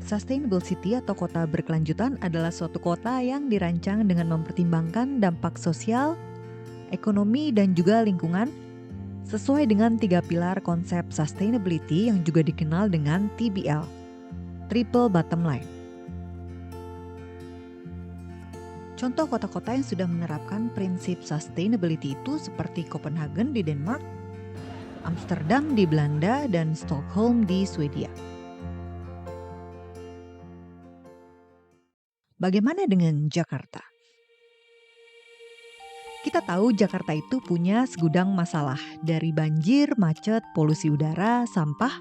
Sustainable City atau kota berkelanjutan adalah suatu kota yang dirancang dengan mempertimbangkan dampak sosial, ekonomi, dan juga lingkungan sesuai dengan 3 pilar konsep sustainability yang juga dikenal dengan TBL, Triple Bottom Line. Contoh kota-kota yang sudah menerapkan prinsip sustainability itu seperti Copenhagen di Denmark, Amsterdam di Belanda, dan Stockholm di Swedia. Bagaimana dengan Jakarta? Kita tahu Jakarta itu punya segudang masalah, dari banjir, macet, polusi udara, sampah,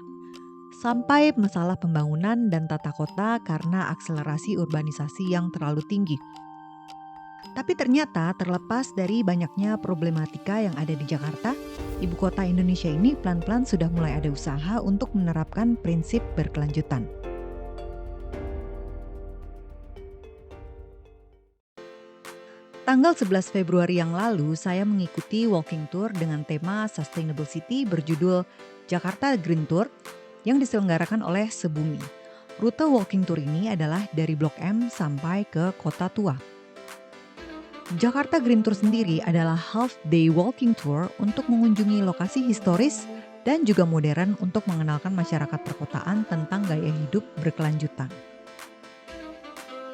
sampai masalah pembangunan dan tata kota karena akselerasi urbanisasi yang terlalu tinggi. Tapi ternyata terlepas dari banyaknya problematika yang ada di Jakarta, ibu kota Indonesia ini pelan-pelan sudah mulai ada usaha untuk menerapkan prinsip berkelanjutan. Tanggal 11 Februari yang lalu, saya mengikuti walking tour dengan tema Sustainable City berjudul Jakarta Green Tour yang diselenggarakan oleh Sebumi. Rute walking tour ini adalah dari Blok M sampai ke Kota Tua. Jakarta Green Tour sendiri adalah half-day walking tour untuk mengunjungi lokasi historis dan juga modern untuk mengenalkan masyarakat perkotaan tentang gaya hidup berkelanjutan.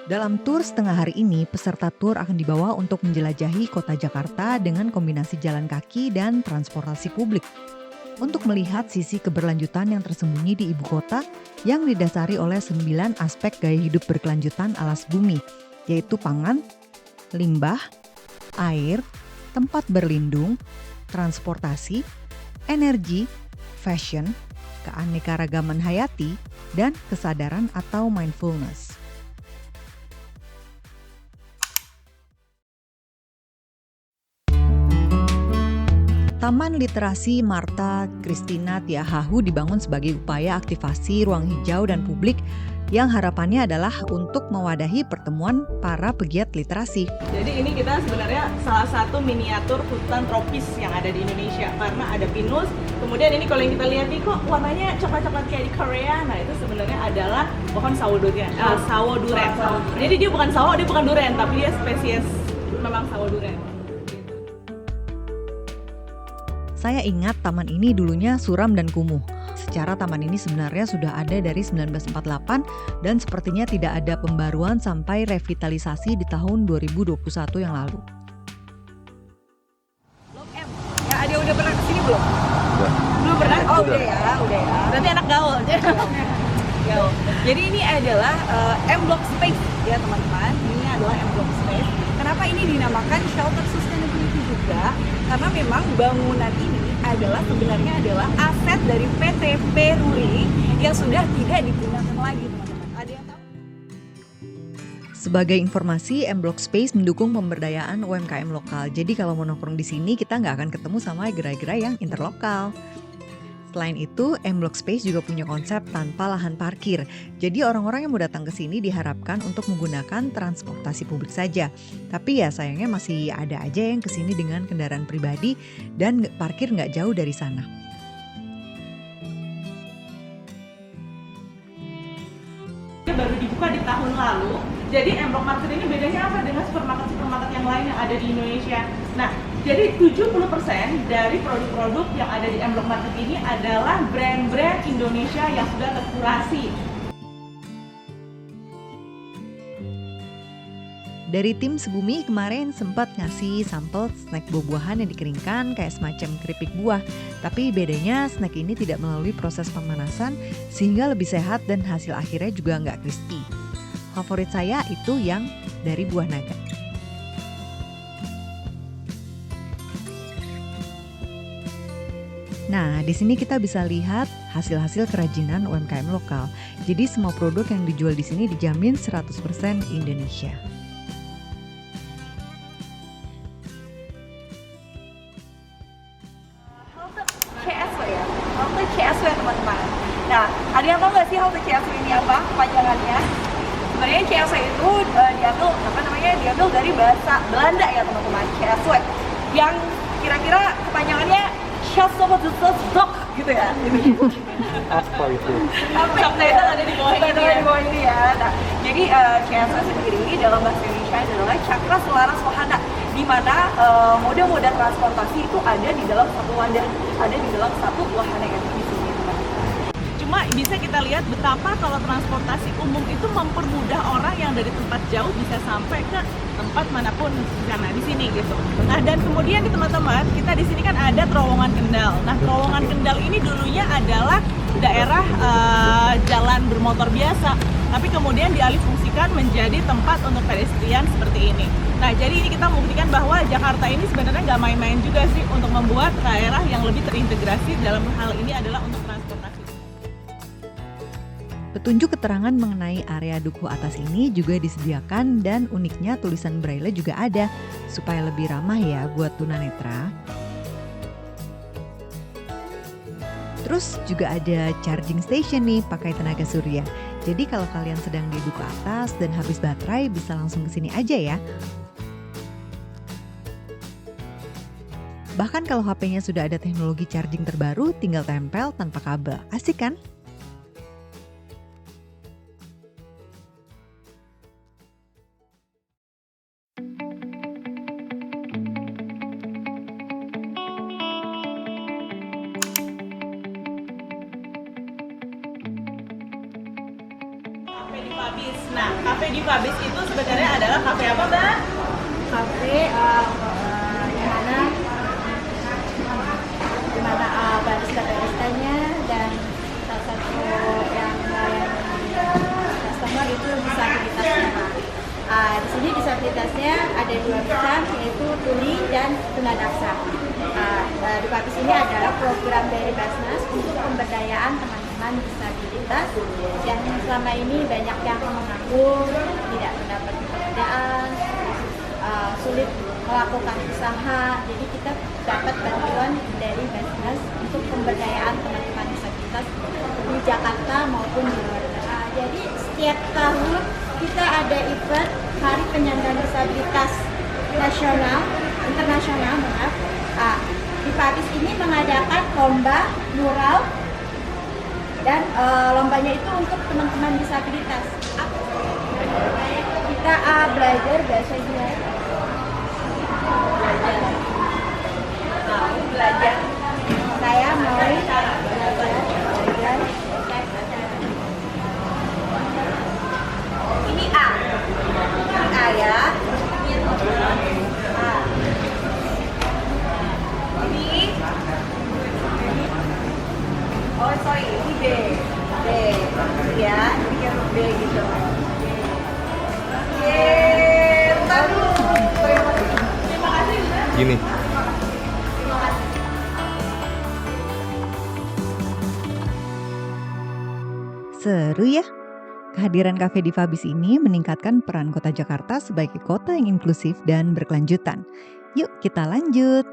Dalam tur setengah hari ini, peserta tur akan dibawa untuk menjelajahi kota Jakarta dengan kombinasi jalan kaki dan transportasi publik. Untuk melihat sisi keberlanjutan yang tersembunyi di ibu kota yang didasari oleh 9 aspek gaya hidup berkelanjutan ala Sebumi, yaitu pangan, limbah, air, tempat berlindung, transportasi, energi, fashion, keanekaragaman hayati, dan kesadaran atau mindfulness. Taman Literasi Marta Christina Tiahahu dibangun sebagai upaya aktivasi ruang hijau dan publik yang harapannya adalah untuk mewadahi pertemuan para pegiat literasi. Jadi ini kita sebenarnya salah satu miniatur hutan tropis yang ada di Indonesia karena ada pinus. Kemudian ini kalau yang kita lihat nih kok warnanya coklat-coklat kayak di Korea. Nah itu sebenarnya adalah pohon sawo durian. Jadi dia bukan sawo, dia bukan durian, tapi dia spesies memang sawo durian. Saya ingat taman ini dulunya suram dan kumuh. Secara taman ini sebenarnya sudah ada dari 1948 dan sepertinya tidak ada pembaruan sampai revitalisasi di tahun 2021 yang lalu. Blok M. Ya, ada udah pernah kesini belum? Udah. Belum pernah? Oh udah ya. Berarti anak gaul. Gaul. Jadi ini adalah M Block Space ya teman-teman. Ini adalah M Block Space. Kenapa ini dinamakan shelter sustainability juga? Karena memang bangunan ini sebenarnya adalah aset dari PT Peruri yang sudah tidak digunakan lagi teman-teman. Ada yang tahu? Sebagai informasi, M Block Space mendukung pemberdayaan UMKM lokal. Jadi kalau mau nongkrong di sini kita nggak akan ketemu sama gerai-gerai yang interlokal. Selain itu, M Block Space juga punya konsep tanpa lahan parkir. Jadi orang-orang yang mau datang ke sini diharapkan untuk menggunakan transportasi publik saja. Tapi ya sayangnya masih ada aja yang ke sini dengan kendaraan pribadi dan parkir nggak jauh dari sana. Baru dibuka di tahun lalu. Jadi M Block Market ini bedanya apa dengan supermarket yang lain yang ada di Indonesia? Nah, jadi 70% dari produk-produk yang ada di M Block Market ini adalah brand-brand Indonesia yang sudah terkurasi. Dari tim Sebumi kemarin sempat ngasih sampel snack buah-buahan yang dikeringkan kayak semacam keripik buah. Tapi bedanya snack ini tidak melalui proses pemanasan sehingga lebih sehat dan hasil akhirnya juga nggak crispy. Favorit saya itu yang dari buah naga. Nah, di sini kita bisa lihat hasil-hasil kerajinan UMKM lokal. Jadi semua produk yang dijual di sini dijamin 100% Indonesia. Halte CSW teman-teman. Nah, ada yang tahu nggak sih halte CSW ini apa kepanjangannya? Sebenarnya CSW itu diambil dari bahasa Belanda ya teman-teman, CSW, yang kira-kira kepanjangannya Dok gitu ya. Apa itu? Subtitle ada di bawah ini ya. Di bawah ini ya. Nah, jadi Chasa sendiri dalam bahasa Indonesia adalah cakra selaras wahana, di mana moda-moda transportasi itu ada di dalam satu wadah, ada di dalam satu wahana yang di sini. Cuma bisa kita lihat betapa kalau transportasi umum itu mempermudah orang yang dari tempat jauh bisa sampai ke tempat manapun karena di sini gitu. Nah, dan kemudian di teman-teman, kita di sini kan ada Terowongan Kendal. Nah, Terowongan Kendal ini dulunya adalah daerah jalan bermotor biasa, tapi kemudian dialihfungsikan menjadi tempat untuk pedestrian seperti ini. Nah, jadi ini kita membuktikan bahwa Jakarta ini sebenarnya nggak main-main juga sih untuk membuat daerah yang lebih terintegrasi dalam hal ini adalah untuk transportasi. Petunjuk keterangan mengenai area dukuh atas ini juga disediakan dan uniknya tulisan braille juga ada supaya lebih ramah ya buat tunanetra. Terus juga ada charging station nih pakai tenaga surya. Jadi kalau kalian sedang di dukuh atas dan habis baterai bisa langsung ke sini aja ya. Bahkan kalau HP-nya sudah ada teknologi charging terbaru, tinggal tempel tanpa kabel. Asik kan? Cafe di Fabis. Nah, Cafe di Fabis itu sebenarnya adalah kafe apa, Mbak? Kafe di mana barista-baristanya dan salah satu yang melayani customer itu disabilitasnya. Di sini disabilitasnya ada 2 macam, yaitu tuli dan tunadaksa. Di Fabis ini adalah program dari Basnas untuk pemberdayaan teman-teman disabilitas yang selama ini banyak yang mengaku tidak mendapat pekerjaan, sulit melakukan usaha. Jadi kita dapat bantuan dari Basnas untuk pemberdayaan teman-teman disabilitas di Jakarta maupun di luar negeri. Jadi setiap tahun kita ada event Hari Penyandang Disabilitas Nasional, Internasional, maaf. Di Fabis ini mengadakan lomba mural dan lombanya itu untuk teman-teman disabilitas. Kita belajar bahasa Inggris. Belajar. Saya mau belajar. Ini A. Ini A ya. Ini A. Ini. Oh sorry, ini B. B. Ya, ini huruf B gitu. Yeay, bentar dulu. Terima kasih. Gini. Terima kasih. Seru ya? Kehadiran Cafe di Fabis ini meningkatkan peran Kota Jakarta sebagai kota yang inklusif dan berkelanjutan. Yuk kita lanjut!